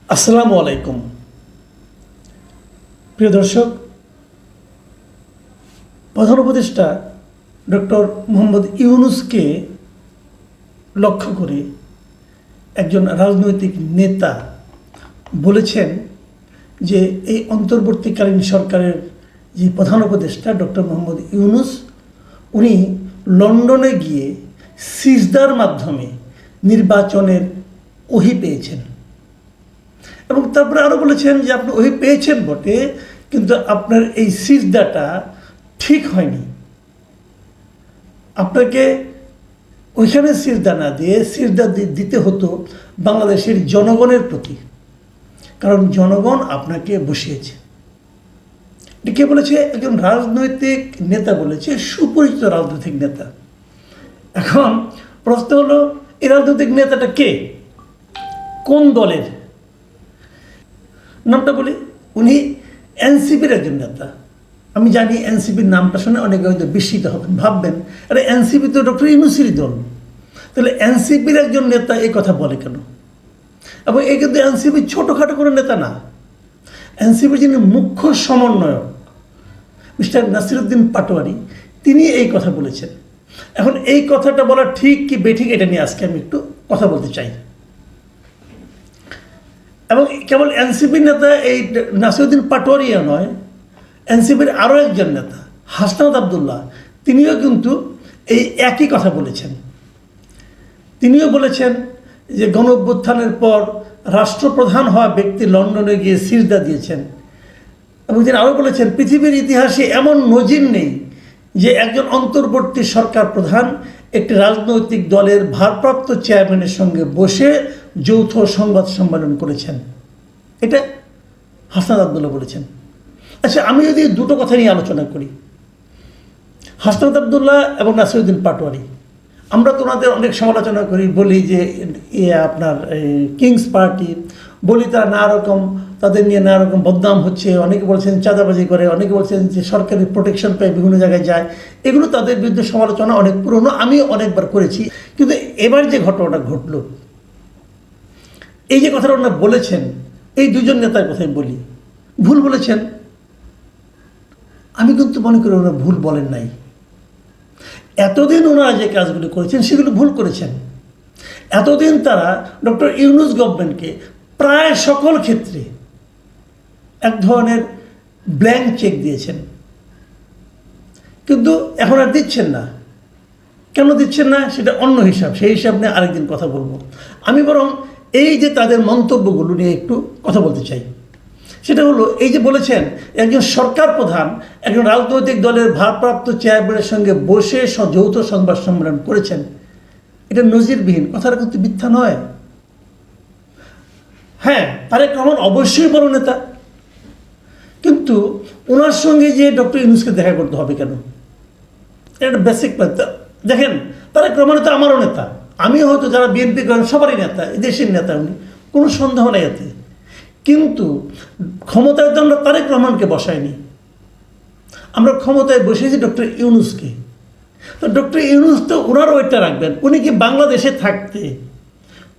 আসসালামু আলাইকুম প্রিয় দর্শক, প্রধান উপদেষ্টা ডক্টর মোহাম্মদ ইউনূসকে লক্ষ্য করে একজন রাজনৈতিক নেতা বলেছেন যে এই অন্তর্বর্তীকালীন সরকারের যে প্রধান উপদেষ্টা ডক্টর মোহাম্মদ ইউনূস উনি লন্ডনে গিয়ে সিজদার মাধ্যমে নির্বাচনের ওহী পেয়েছেন এবং তারপরে আরও বলেছেন যে আপনি ওই পেয়েছেন বটে, কিন্তু আপনার এই সিজদাটা ঠিক হয়নি। আপনাকে ওইখানে সিজদা না দিয়ে সিজদা দিতে হতো বাংলাদেশের জনগণের প্রতি, কারণ জনগণ আপনাকে বসিয়েছে। এটা কে বলেছে? একজন রাজনৈতিক নেতা বলেছে, সুপরিচিত রাজনৈতিক নেতা। এখন প্রশ্ন হলো, এই রাজনৈতিক নেতাটা কে, কোন দলের? নামটা বলি, উনি এনসিপির একজন নেতা। আমি জানি এনসিপির নামটা শুনে অনেকে হয়তো বিস্মিত হবেন, ভাববেন আরে এনসিপি তো ডক্টর ইউনূসেরই দল, তাহলে এনসিপির একজন নেতা এই কথা বলে কেন? এবং এই কিন্তু এনসিপির ছোটোখাটো কোনো নেতা না। এনসিপির যিনি মুখ্য সমন্বয়ক মিস্টার নাসিরউদ্দিন পাটোয়ারি, তিনি এই কথা বলেছেন। এখন এই কথাটা বলা ঠিক কি বেঠিক, এটা নিয়ে আজকে আমি একটু কথা বলতে চাই। এবং কেবল এনসিপির নেতা এই নাসিরউদ্দিন পাটোয়ারিও নয়, এনসিপির আরও একজন নেতা হাসনাত আবদুল্লাহ, তিনিও কিন্তু এই একই কথা বলেছেন। তিনিও বলেছেন যে গণ অভ্যুত্থানের পর রাষ্ট্রপ্রধান হওয়া ব্যক্তি লন্ডনে গিয়ে সিজদা দিয়েছেন। এবং তিনি আরও বলেছেন, পৃথিবীর ইতিহাসে এমন নজির নেই যে একজন অন্তর্বর্তী সরকার প্রধান একটি রাজনৈতিক দলের ভারপ্রাপ্ত চেয়ারম্যানের সঙ্গে বসে যৌথ সংবাদ সম্মেলন করেছেন। এটা হাসনাত আবদুল্লাহ বলেছেন। আচ্ছা, আমি যদি দুটো কথা নিয়ে আলোচনা করি, হাসনাত আবদুল্লাহ এবং নাসিরউদ্দিন পাটোয়ারি, আমরা তো ওনাদের অনেক সমালোচনা করি, বলি যে আপনার কিংস পার্টি, বলি তারা নানা রকম, তাদের নিয়ে নানা রকম বদনাম হচ্ছে। অনেকে বলছেন চাঁদাবাজি করে, অনেকে বলছেন যে সরকারি প্রোটেকশন পেয়ে বিভিন্ন জায়গায় যায়। এগুলো তাদের বিরুদ্ধে সমালোচনা অনেক পুরনো, আমি অনেকবার করেছি। কিন্তু এবার যে ঘটনাটা ঘটল, এই যে কথাটা ওনারা বলেছেন, এই দুজন নেতার কথাই বলি, ভুল বলেছেন। আমি কিন্তু মনে করি ওনারা ভুল বলেন নাই। এতদিন ওনারা যে কাজগুলো করেছেন সেগুলো ভুল করেছেন। এতদিন তারা ডক্টর ইউনূস গভর্নমেন্টকে প্রায় সকল ক্ষেত্রে এক ধরনের ব্ল্যাঙ্ক চেক দিয়েছেন, কিন্তু এখন আর দিচ্ছেন না। কেন দিচ্ছেন না সেটা অন্য হিসাব, সেই হিসাব নিয়ে আরেকদিন কথা বলবো। আমি বরং এই যে তাদের মন্তব্যগুলো নিয়ে একটু কথা বলতে চাই। সেটা হলো, এই যে বলেছেন একজন সরকার প্রধান একজন রাজনৈতিক দলের ভারপ্রাপ্ত চেয়ারম্যানের সঙ্গে বসে যৌথ সংবাদ সম্মেলন করেছেন, এটা নজিরবিহীন। কথাটা কিন্তু মিথ্যা নয়। হ্যাঁ, তারেক রহমান অবশ্যই বড় নেতা, কিন্তু ওনার সঙ্গে যে ডক্টর ইউনূসকে দেখা করতে হবে কেন? এটা বেসিক। দেখেন, তারেক রহমান তো আমারও নেতা, আমিও হয়তো যারা বিএনপি করেন সবারই নেতা, দেশের নেতা উনি, কোনো সন্দেহ নেই এতে। কিন্তু ক্ষমতায় তো আমরা তারেক রহমানকে বসাইনি, আমরা ক্ষমতায় বসেছি ডক্টর ইউনূসকে। তো ডক্টর ইউনূস তো ওনার ওইটা রাখবেন। উনি কি বাংলাদেশে থাকতে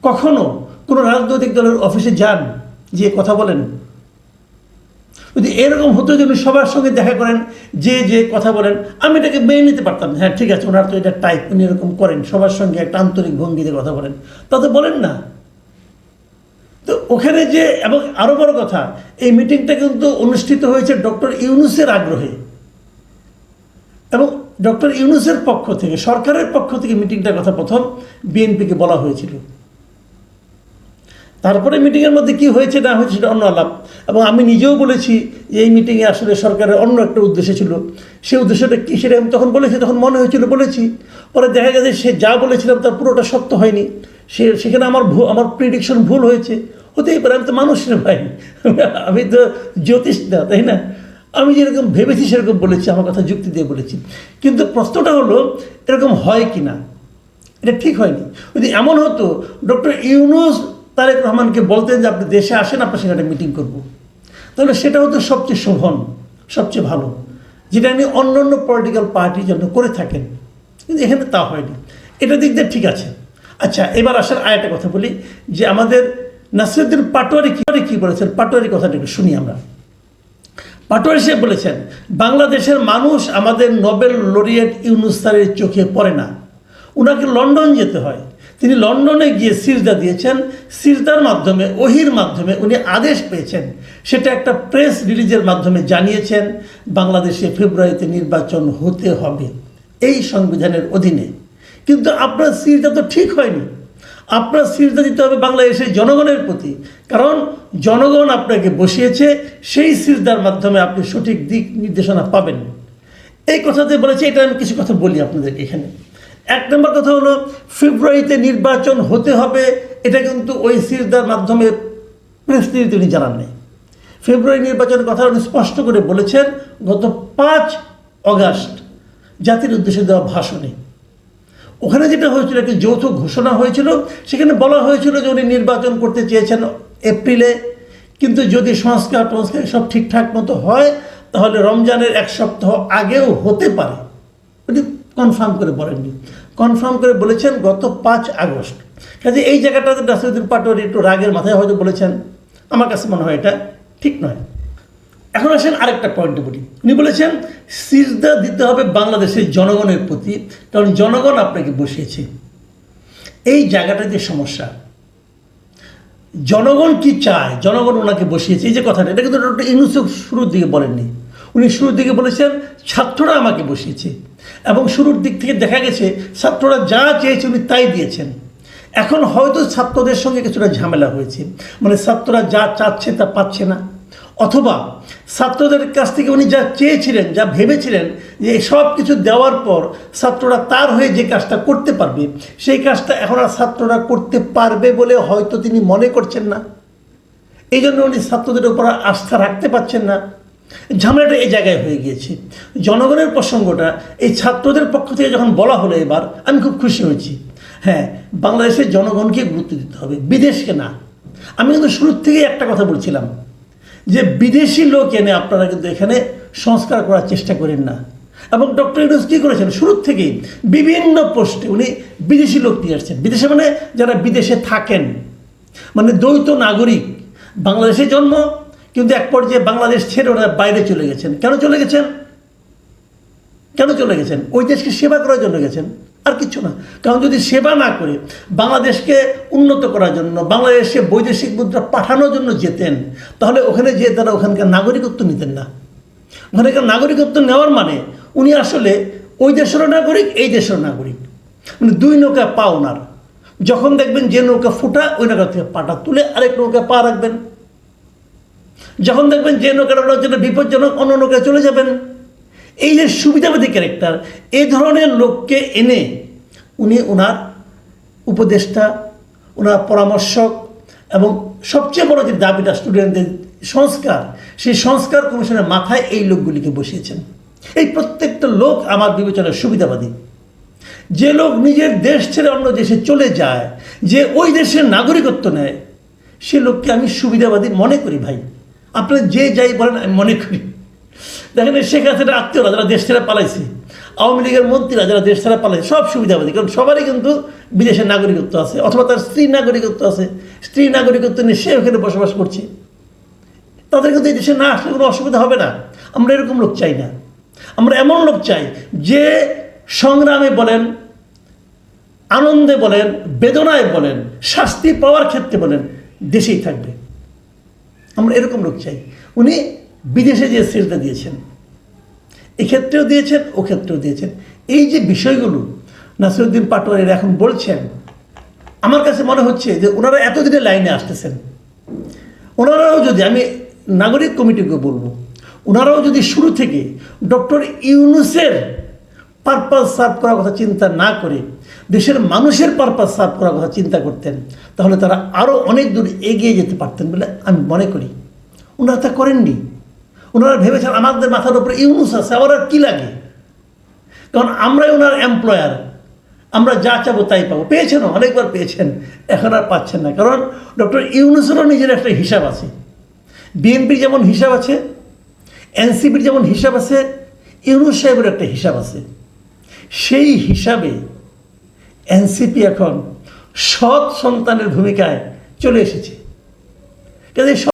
কখনো কোনো রাজনৈতিক দলের অফিসে যান, যে কথা বলেন? যদি এরকম হতো যে উনি সবার সঙ্গে দেখা করেন, যে কথা বলেন, আমি এটাকে মেনে নিতে পারতাম। হ্যাঁ, ঠিক আছে, ওনার তো এটা টাইপ, উনি এরকম করেন, সবার সঙ্গে একটা আন্তরিক ভঙ্গিতে কথা বলেন, তা তো বলেন না। তো ওখানে যে, এবং আরও বড় কথা, এই মিটিংটা কিন্তু অনুষ্ঠিত হয়েছে ডক্টর ইউনূসের আগ্রহে, এবং ডক্টর ইউনূসের পক্ষ থেকে, সরকারের পক্ষ থেকে মিটিংটার কথা প্রথম বিএনপিকে বলা হয়েছিল। তারপরে মিটিংয়ের মধ্যে কি হয়েছে না হয়েছে সেটা অন্য আলাপ। এবং আমি নিজেও বলেছি যে এই মিটিংয়ে আসলে সরকারের অন্য একটা উদ্দেশ্য ছিল। সেই উদ্দেশ্যটা কী সেটা আমি তখন বলেছি, তখন মনে হয়েছিল বলেছি। পরে দেখা গেছে সে যা বলেছিলাম তার পুরোটা সত্য হয়নি, সেখানে আমার প্রিডিকশন ভুল হয়েছে। হতেই পারে, আমি তো মানুষের ভাই, আমি তো জ্যোতিষ না, তাই না? আমি যেরকম ভেবেছি সেরকম বলেছি, আমার কথা যুক্তি দিয়ে বলেছি। কিন্তু প্রশ্নটা হলো, এরকম হয় কি না? এটা ঠিক হয়নি। যদি এমন হতো ডক্টর ইউনূস তারেক রহমানকে বলতেন যে আপনি দেশে আসেন, আপনার সঙ্গে একটা মিটিং করবো, তাহলে সেটা হতো সবচেয়ে শোভন, সবচেয়ে ভালো, যেটা নিয়ে অন্য অন্য পলিটিক্যাল পার্টির জন্য করে থাকেন। কিন্তু এখানে তা হয়নি। এটা দিক দিয়ে ঠিক আছে। আচ্ছা, এবার আসার আরেকটা কথা বলি, যে আমাদের নাসিরউদ্দিন পাটোয়ারি কি বলেছেন, পাটোয়ারি কথাটা একটু শুনি আমরা। পাটোয়ারি সাহেব বলেছেন, বাংলাদেশের মানুষ আমাদের নোবেল লরিয়েট ইউনূস স্যারের চোখে পড়ে না, ওনাকে লন্ডন যেতে হয়। তিনি লন্ডনে গিয়ে সিজদা দিয়েছেন, সিজদার মাধ্যমে ওহির মাধ্যমে উনি আদেশ পেয়েছেন, সেটা একটা প্রেস রিলিজের মাধ্যমে জানিয়েছেন বাংলাদেশে ফেব্রুয়ারিতে নির্বাচন হতে হবে এই সংবিধানের অধীনে। কিন্তু আপনার সিজদা তো ঠিক হয়নি, আপনার সিজদা দিতে হবে বাংলাদেশের জনগণের প্রতি, কারণ জনগণ আপনাকে বসিয়েছে, সেই সিজদার মাধ্যমে আপনি সঠিক দিক নির্দেশনা পাবেন। এই কথাতে বলেছে, এটা আমি কিছু কথা বলি আপনাদেরকে এখানে। এক নম্বর কথা হলো, ফেব্রুয়ারিতে নির্বাচন হতে হবে, এটা কিন্তু ওই সিজদার মাধ্যমে প্রেস রিলিজে উনি জানান নেই। ফেব্রুয়ারি নির্বাচনের কথা উনি স্পষ্ট করে বলেছেন গত 5 অগাস্ট জাতির উদ্দেশ্যে দেওয়া ভাষণে। ওখানে যেটা হয়েছিল, একটি যৌথ ঘোষণা হয়েছিল, সেখানে বলা হয়েছিল যে উনি নির্বাচন করতে চেয়েছেন এপ্রিলে, কিন্তু যদি সংস্কার সব ঠিকঠাক মতো হয় তাহলে রমজানের 1 সপ্তাহ আগেও হতে পারে। উনি কনফার্ম করে বলেননি, কনফার্ম করে বলেছেন গত 5 আগস্ট। কাজে এই জায়গাটাতে নাসিরউদ্দিন পাটোয়ারি একটু রাগের মাথায় হয়তো বলেছেন, আমার কাছে মনে হয় এটা ঠিক নয়। এখন আসেন আরেকটা পয়েন্টে বলি। উনি বলেছেন সিজদা দিতে হবে বাংলাদেশের জনগণের প্রতি, কারণ জনগণ আপনাকে বসিয়েছে। এই জায়গাটা যে সমস্যা, জনগণ কি চায়, জনগণ ওনাকে বসিয়েছে, এই যে কথাটা, এটা কিন্তু ডক্টর ইউনূস শুরুর দিকে বলেননি। উনি শুরুর দিকে বলেছেন ছাত্ররা আমাকে বসিয়েছে, এবং শুরুর দিক থেকে দেখা গেছে ছাত্ররা যা চেয়েছে উনি তাই দিয়েছেন। এখন হয়তো ছাত্রদের সঙ্গে কিছুটা ঝামেলা হয়েছে, মানে ছাত্ররা যা চাচ্ছে তা পাচ্ছে না, অথবা ছাত্রদের কাছ থেকে উনি যা চেয়েছিলেন, যা ভেবেছিলেন যে সব কিছু দেওয়ার পর ছাত্ররা তার হয়ে যে কাজটা করতে পারবে, সেই কাজটা এখন আর ছাত্ররা করতে পারবে বলে হয়তো তিনি মনে করছেন না। এই জন্য উনি ছাত্রদের উপর আস্থা রাখতে পারছেন না। ঝামেলাটা এই জায়গায় হয়ে গিয়েছে। জনগণের প্রসঙ্গটা এই ছাত্রদের পক্ষ থেকে যখন বলা হলো, এবার আমি খুব খুশি হয়েছি। হ্যাঁ, বাংলাদেশের জনগণকে গুরুত্ব দিতে হবে, বিদেশকে না। আমি কিন্তু শুরুর থেকেই একটা কথা বলছিলাম যে বিদেশি লোক এনে আপনারা কিন্তু এখানে সংস্কার করার চেষ্টা করেন না। এবং ডক্টর ইউনূস কী করেছেন, শুরুর থেকেই বিভিন্ন পোস্টে উনি বিদেশি লোক নিয়ে আসছেন। বিদেশে মানে যারা বিদেশে থাকেন, মানে দ্বৈত নাগরিক, বাংলাদেশে জন্ম কিন্তু এক পর্যায়ে বাংলাদেশ ছেড়ে ওরা বাইরে চলে গেছেন। কেন চলে গেছেন? ওই দেশকে সেবা করার জন্য গেছেন, আর কিছু না। কারণ যদি সেবা না করে বাংলাদেশকে উন্নত করার জন্য, বাংলাদেশে বৈদেশিক মুদ্রা পাঠানোর জন্য যেতেন, তাহলে ওখানে যেয়ে তারা ওখানকার নাগরিকত্ব নিতেন না। ওখানকার নাগরিকত্ব নেওয়ার মানে উনি আসলে ওই দেশেরও নাগরিক, এই দেশেরও নাগরিক, মানে 2 নৌকা পা ওনার। যখন দেখবেন যে নৌকা ফুটা, ওই নৌকা থেকে পাটা তুলে আরেক নৌকা পা রাখবেন। যখন দেখবেন যে নৌকাটা ওনার জন্য বিপজ্জনক, অন্য নৌকায় চলে যাবেন। এই যে সুবিধাবাদী ক্যারেক্টার, এই ধরনের লোককে এনে উনি ওনার উপদেষ্টা, ওনার পরামর্শক, এবং সবচেয়ে বড় যে দাবিটা স্টুডেন্টদের সংস্কার, সেই সংস্কার কমিশনের মাথায় এই লোকগুলিকে বসিয়েছেন। এই প্রত্যেকটা লোক আমার বিবেচনায় সুবিধাবাদী। যে লোক নিজের দেশ ছেড়ে অন্য দেশে চলে যায়, যে ওই দেশের নাগরিকত্ব নেয়, সে লোককে আমি সুবিধাবাদী মনে করি। ভাই, আপনারা যে যাই বলেন, আমি মনে করি। দেখেন, শেখ হাসিনার আত্মীয়রা যারা দেশ ছেড়ে পালাইছে, আওয়ামী লীগের মন্ত্রীরা যারা দেশ ছেড়ে পালাইছে, সব সুবিধাবাদী। কারণ সবারই কিন্তু বিদেশের নাগরিকত্ব আছে, অথবা তার স্ত্রীর নাগরিকত্ব আছে। স্ত্রীর নাগরিকত্ব নিয়ে সে ওখানে বসবাস করছে। তাদের কিন্তু এই দেশে না আসলে কোনো অসুবিধা হবে না। আমরা এরকম লোক চাই না। আমরা এমন লোক চাই যে সংগ্রামে বলেন, আনন্দে বলেন, বেদনায় বলেন, শাস্তি পাওয়ার ক্ষেত্রে বলেন, দেশেই থাকবে। আমরা এরকম লোক চাই। উনি বিদেশে যে সিজদা দিয়েছেন, এক্ষেত্রেও দিয়েছেন, ও ক্ষেত্রেও দিয়েছেন। এই যে বিষয়গুলো নাসিরউদ্দিন পাটোয়ারি এখন বলছেন, আমার কাছে মনে হচ্ছে যে ওনারা এতদিনে লাইনে আসতেছেন। ওনারাও যদি, আমি নাগরিক কমিটিকে বলবো, ওনারাও যদি শুরু থেকে ডক্টর ইউনূসের পারপাস সার্ভ করার কথা চিন্তা না করে দেশের মানুষের পারপাস সার্ভ করার কথা চিন্তা করতেন, তাহলে তারা আরও অনেক দূর এগিয়ে যেতে পারতেন বলে আমি মনে করি। ওনারা তা করেননি। ওনারা ভেবেছেন আমাদের মাথার উপরে ইউনূস আছে, আবার আর কী লাগে, কারণ আমরাই ওনার এমপ্লয়ার, আমরা যা চাবো তাই পাবো। পেয়েছেনও, অনেকবার পেয়েছেন, এখন আর পাচ্ছেন না। কারণ ডক্টর ইউনূসেরও নিজের একটা হিসাব আছে। বিএনপির যেমন হিসাব আছে, এনসিপির যেমন হিসাব আছে, ইউনূস সাহেবের একটা হিসাব আছে। সেই হিসাবে এনসিপি এখন সৎ সন্তানের ভূমিকায় চলে এসেছে। কাজে